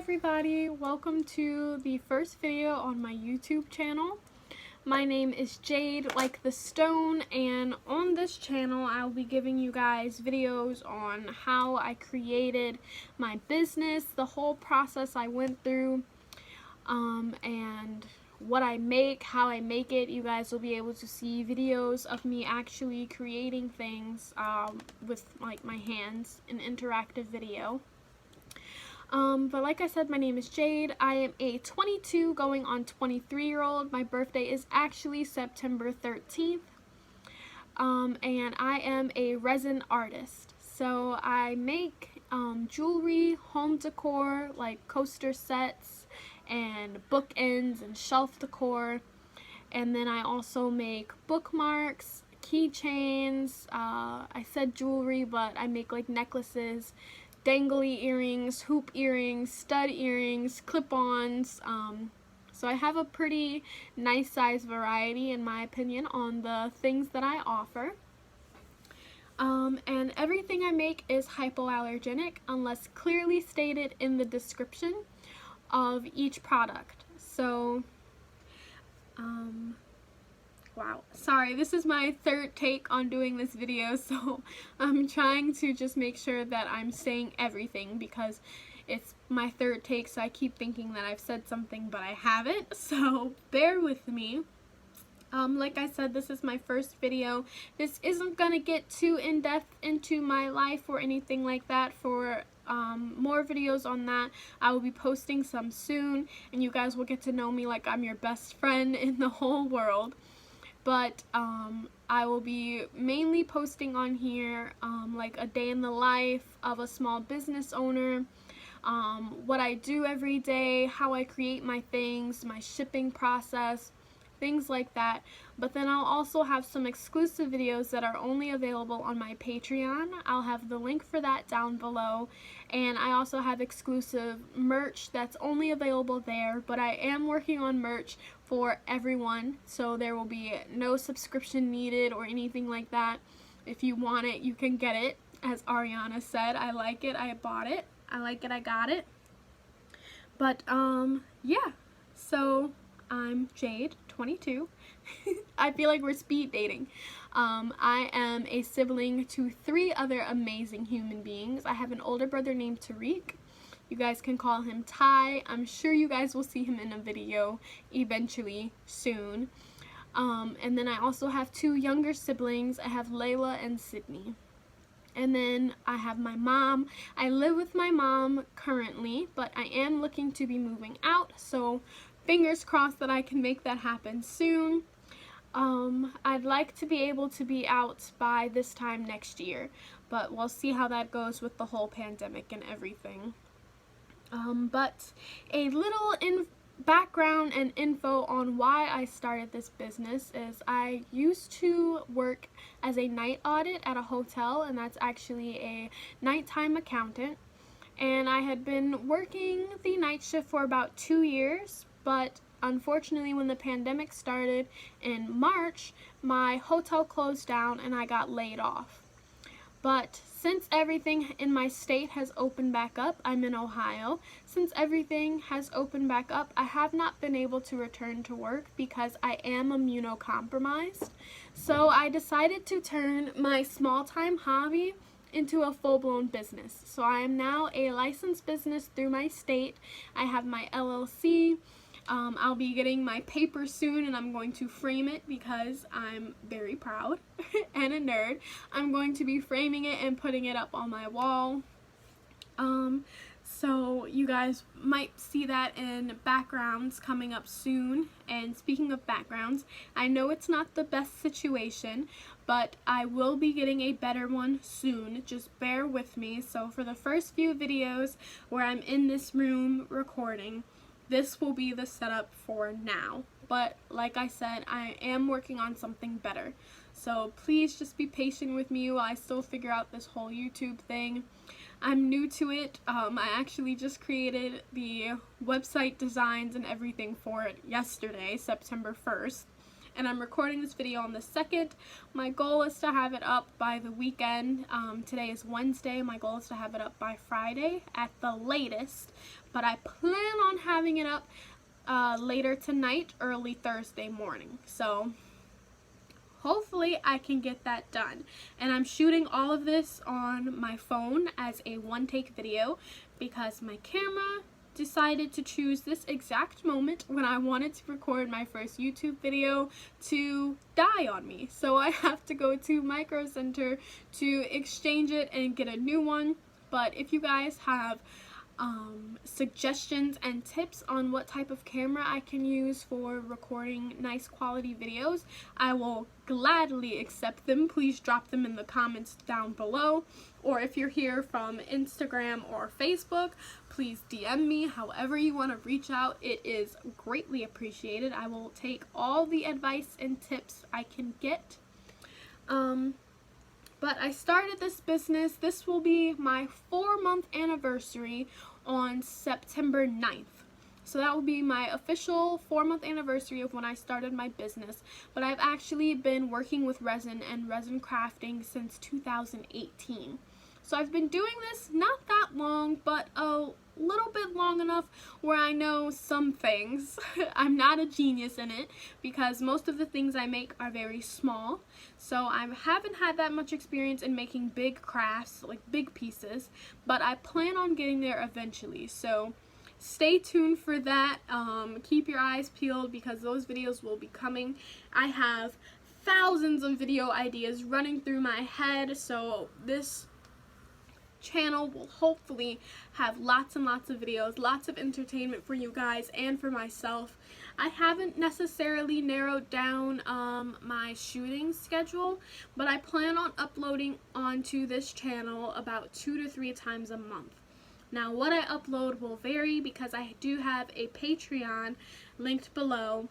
everybody, welcome to the first video on my YouTube channel. My name is Jade, like the stone, and on this channel I'll be giving you guys videos on how I created my business, the whole process I went through, and what I make, how I make it. You guys will be able to see videos of me actually creating things with like my hands, an interactive video. But like I said, my name is Jade. I am a 22 going on 23-year-old. My birthday is actually September 13th. And I am a resin artist. So I make jewelry, home decor, like coaster sets and bookends and shelf decor. And then I also make bookmarks, keychains. I said jewelry, but I make like necklaces, dangly earrings, hoop earrings, stud earrings, clip-ons. So I have a pretty nice size variety, in my opinion, on the things that I offer. And everything I make is hypoallergenic unless clearly stated in the description of each product. So, wow, sorry, this is my third take on doing this video, so I'm trying to just make sure that I'm saying everything because it's my third take, so I keep thinking that I've said something but I haven't, so bear with me. Like I said, this is my first video. This isn't gonna get too in-depth into my life or anything like that. For more videos on that, I will be posting some soon, and you guys will get to know me like I'm your best friend in the whole world. But I will be mainly posting on here like a day in the life of a small business owner, what I do every day, how I create my things, my shipping process, things like that. But then I'll also have some exclusive videos that are only available on my Patreon. I'll have the link for that down below, and I also have exclusive merch that's only available there, but I am working on merch for everyone, so there will be no subscription needed or anything like that. If you want it, you can get it. As Ariana said, I like it, I bought it. I like it, I got it. But yeah, so I'm Jade, 22. I feel like we're speed dating. I am a sibling to 3 other amazing human beings. I have an older brother named Tariq. You guys can call him Ty. I'm sure you guys will see him in a video eventually soon. And then I also have 2 younger siblings. I have Layla and Sydney. And then I have my mom. I live with my mom currently, but I am looking to be moving out, so fingers crossed that I can make that happen soon. I'd like to be able to be out by this time next year, but we'll see how that goes with the whole pandemic and everything. But a little background and info on why I started this business is I used to work as a night audit at a hotel, and that's actually a nighttime accountant. And I had been working the night shift for about 2 years, but unfortunately when the pandemic started in March, my hotel closed down and I got laid off. But since everything in my state has opened back up, I'm in Ohio, since everything has opened back up, I have not been able to return to work because I am immunocompromised. So I decided to turn my small-time hobby into a full-blown business. So I am now a licensed business through my state. I have my LLC. I'll be getting my paper soon, and I'm going to frame it because I'm very proud and a nerd. I'm going to be framing it and putting it up on my wall. So you guys might see that in backgrounds coming up soon. And speaking of backgrounds, I know it's not the best situation, but I will be getting a better one soon. Just bear with me. So for the first few videos where I'm in this room recording, this will be the setup for now. But like I said, I am working on something better. So please just be patient with me while I still figure out this whole YouTube thing. I'm new to it. I actually just created the website designs and everything for it yesterday, September 1st. and I'm recording this video on the 2nd. My goal is to have it up by the weekend. Today is Wednesday. My goal is to have it up by Friday at the latest, but I plan on having it up later tonight, early Thursday morning. So hopefully I can get that done. And I'm shooting all of this on my phone as a one-take video because my camera decided to choose this exact moment when I wanted to record my first YouTube video to die on me. So I have to go to Micro Center to exchange it and get a new one. But if you guys have suggestions and tips on what type of camera I can use for recording nice quality videos, I will gladly accept them. Please drop them in the comments down below, or if you're here from Instagram or Facebook, please DM me. However you want to reach out, it is greatly appreciated. I will take all the advice and tips I can get. But I started this business. This will be my 4-month anniversary on September 9th. So that will be my official 4-month anniversary of when I started my business. But I've actually been working with resin and resin crafting since 2018. So I've been doing this not that long, but a little bit long enough where I know some things. I'm not a genius in it because most of the things I make are very small. So I haven't had that much experience in making big crafts, like big pieces, but I plan on getting there eventually. So stay tuned for that. Keep your eyes peeled because those videos will be coming. I have thousands of video ideas running through my head, so this channel will hopefully have lots and lots of videos, lots of entertainment for you guys and for myself. I haven't necessarily narrowed down my shooting schedule, but I plan on uploading onto this channel about 2 to 3 times a month. Now what I upload will vary because I do have a Patreon linked below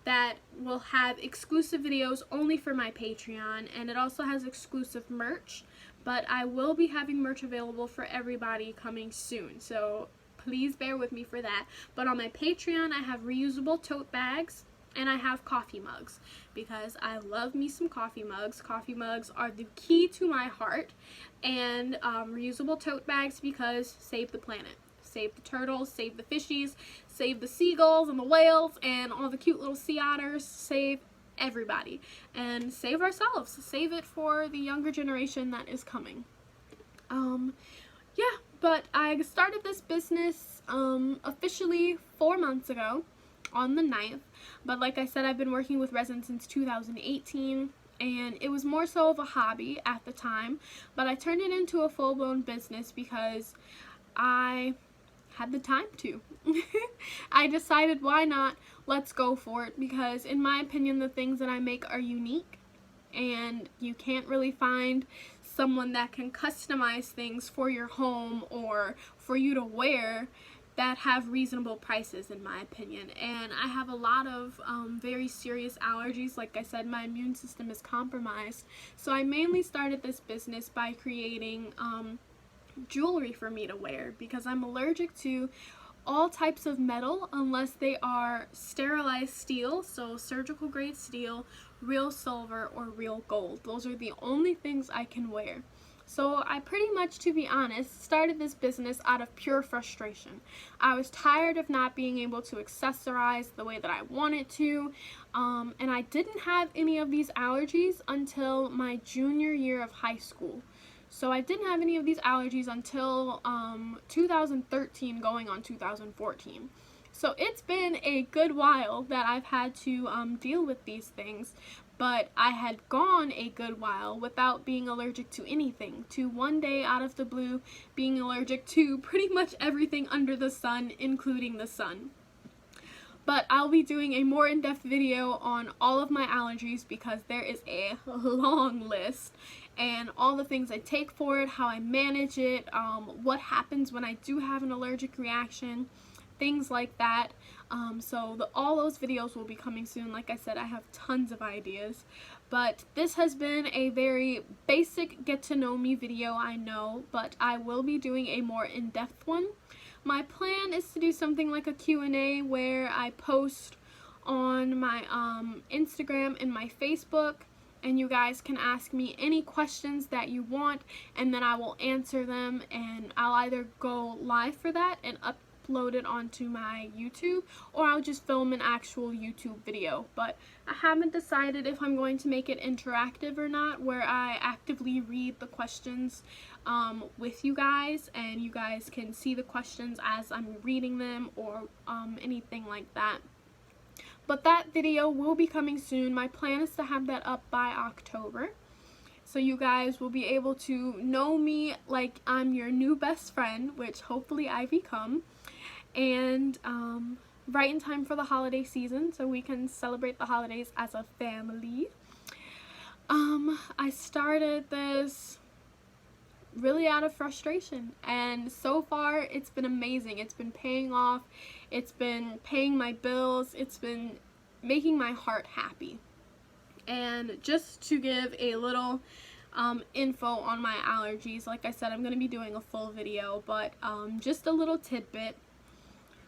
that will have exclusive videos only for my Patreon, and it also has exclusive merch. But I will be having merch available for everybody coming soon, so please bear with me for that. But on my Patreon, I have reusable tote bags and I have coffee mugs because I love me some coffee mugs. Coffee mugs are the key to my heart, and reusable tote bags because save the planet. Save the turtles, save the fishies, save the seagulls and the whales and all the cute little sea otters, save everybody, and save ourselves. Save it for the younger generation that is coming. Yeah, but I started this business officially 4 months ago on the 9th, but like I said, I've been working with resin since 2018, and it was more so of a hobby at the time, but I turned it into a full-blown business because I had the time to. I decided, why not, let's go for it, because in my opinion the things that I make are unique and you can't really find someone that can customize things for your home or for you to wear that have reasonable prices, in my opinion. And I have a lot of very serious allergies. Like I said, my immune system is compromised, so I mainly started this business by creating jewelry for me to wear because I'm allergic to all types of metal unless they are sterilized steel, so surgical grade steel, real silver, or real gold. Those are the only things I can wear. So I pretty much, to be honest, started this business out of pure frustration. I was tired of not being able to accessorize the way that I wanted to, and I didn't have any of these allergies until my junior year of high school. So I didn't have any of these allergies until 2013 going on 2014. So it's been a good while that I've had to deal with these things, but I had gone a good while without being allergic to anything, to one day out of the blue being allergic to pretty much everything under the sun, including the sun. But I'll be doing a more in-depth video on all of my allergies because there is a long list, and all the things I take for it, how I manage it, what happens when I do have an allergic reaction, things like that. So all those videos will be coming soon. Like I said, I have tons of ideas, but this has been a very basic get to know me video, I know, but I will be doing a more in-depth one. My plan is to do something like a Q&A where I post on my Instagram and my Facebook, and you guys can ask me any questions that you want, and then I will answer them, and I'll either go live for that and upload it onto my YouTube, or I'll just film an actual YouTube video. But I haven't decided if I'm going to make it interactive or not, where I actively read the questions with you guys, and you guys can see the questions as I'm reading them, or anything like that. But that video will be coming soon. My plan is to have that up by October. So you guys will be able to know me like I'm your new best friend, which hopefully I become. And right in time for the holiday season, so we can celebrate the holidays as a family. I started this really out of frustration, and so far it's been amazing. It's been paying off, it's been paying my bills, it's been making my heart happy. And just to give a little info on my allergies, like I said, I'm going to be doing a full video, but just a little tidbit.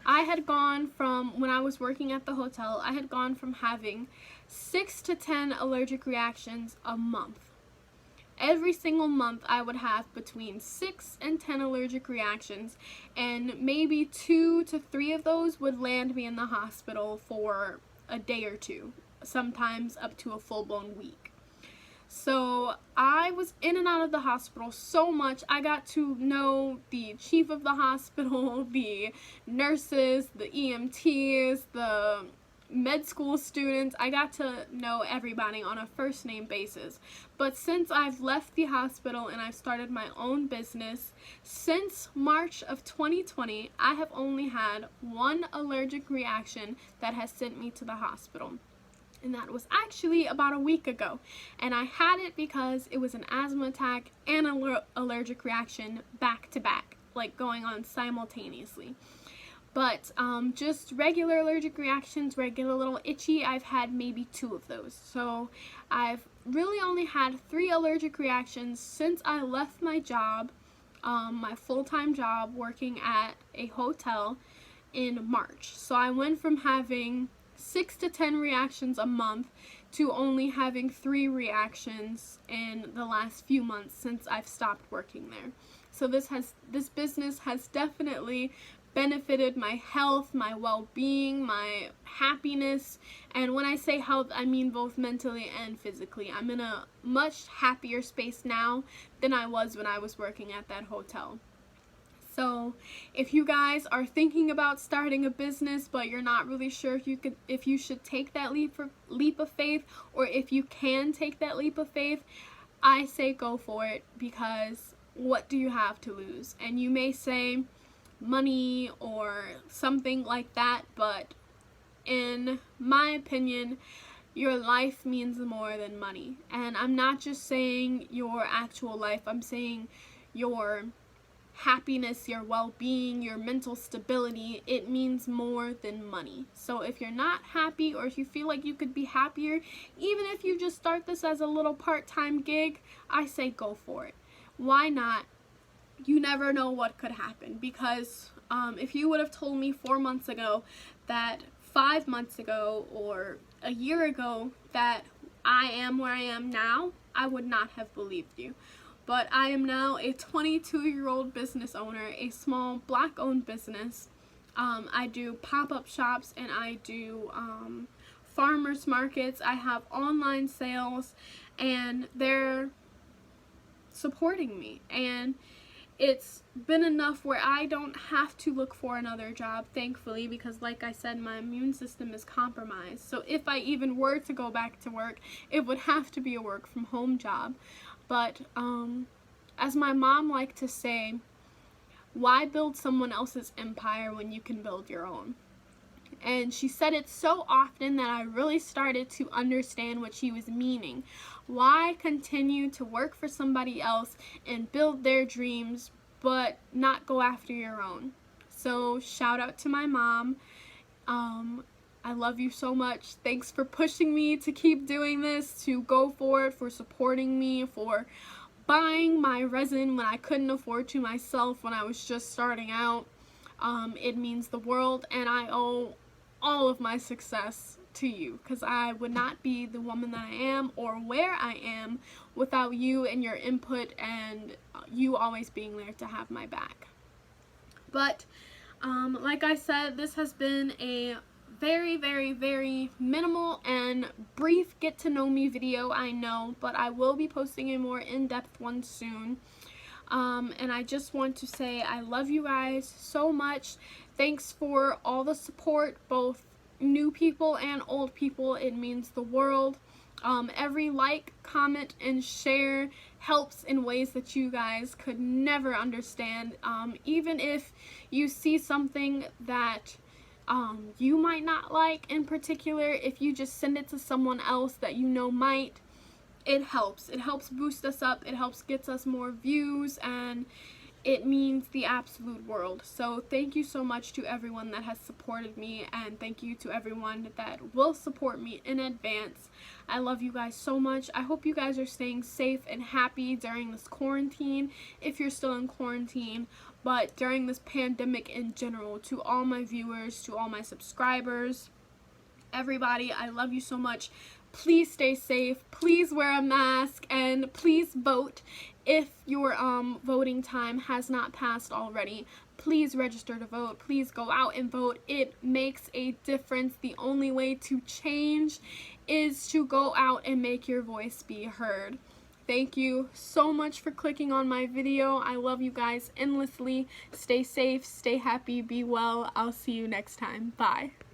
I had gone from, when I was working at the hotel, I had gone from having 6 to 10 allergic reactions a month. Every single month I would have between 6 and 10 allergic reactions, and maybe 2 to 3 of those would land me in the hospital for a day or two, sometimes up to a full-blown week. So I was in and out of the hospital so much. I got to know the chief of the hospital, the nurses, the EMTs, the med school students. I got to know everybody on a first name basis. But since I've left the hospital and I've started my own business, since March of 2020, I have only had one allergic reaction that has sent me to the hospital. And that was actually about a week ago. And I had it because it was an asthma attack and an allergic reaction back to back, like going on simultaneously. But just regular allergic reactions where I get a little itchy, I've had maybe 2 of those. So I've really only had 3 allergic reactions since I left my job, my full-time job working at a hotel in March. So I went from having 6 to 10 reactions a month to only having 3 reactions in the last few months since I've stopped working there. So this business has definitely benefited my health, my well-being, my happiness, and when I say health, I mean both mentally and physically. I'm in a much happier space now than I was when I was working at that hotel. So if you guys are thinking about starting a business but you're not really sure if you should take that leap of faith, or if you can take that leap of faith, I say go for it, because what do you have to lose? And you may say money or something like that, but in my opinion, your life means more than money. And I'm not just saying your actual life, I'm saying your happiness, your well-being, your mental stability. It means more than money. So if you're not happy, or if you feel like you could be happier, even if you just start this as a little part-time gig, I say go for it. Why not? You never know what could happen, because if you would have told me 4 months ago, that 5 months ago, or a year ago that I am where I am now, I would not have believed you. But I am now a 22-year-old business owner, a small Black-owned business. I do pop-up shops, and I do farmers markets. I have online sales, and they're supporting me. And it's been enough where I don't have to look for another job, thankfully, because like I said, my immune system is compromised. So if I even were to go back to work, it would have to be a work from home job. But as my mom liked to say, why build someone else's empire when you can build your own? And she said it so often that I really started to understand what she was meaning. Why continue to work for somebody else and build their dreams, but not go after your own? So shout out to my mom. I love you so much. Thanks for pushing me to keep doing this, to go for it, for supporting me, for buying my resin when I couldn't afford to myself when I was just starting out. It means the world, and I owe all of my success to you, because I would not be the woman that I am or where I am without you and your input and you always being there to have my back. But like I said, this has been a very, very, very minimal and brief get to know me video, I know, but I will be posting a more in-depth one soon. And I just want to say I love you guys so much. Thanks for all the support, both new people and old people. It means the world. Every like, comment, and share helps in ways that you guys could never understand. Even if you see something that you might not like in particular, if you just send it to someone else that you know might, it helps. It helps boost us up. It helps gets us more views, and it means the absolute world. So thank you so much to everyone that has supported me, and thank you to everyone that will support me in advance. I love you guys so much. I hope you guys are staying safe and happy during this quarantine, if you're still in quarantine, but during this pandemic in general. To all my viewers, to all my subscribers, everybody, I love you so much. Please stay safe, please wear a mask, and please vote. If your voting time has not passed already, please register to vote. Please go out and vote. It makes a difference. The only way to change is to go out and make your voice be heard. Thank you so much for clicking on my video. I love you guys endlessly. Stay safe, stay happy, be well. I'll see you next time. Bye.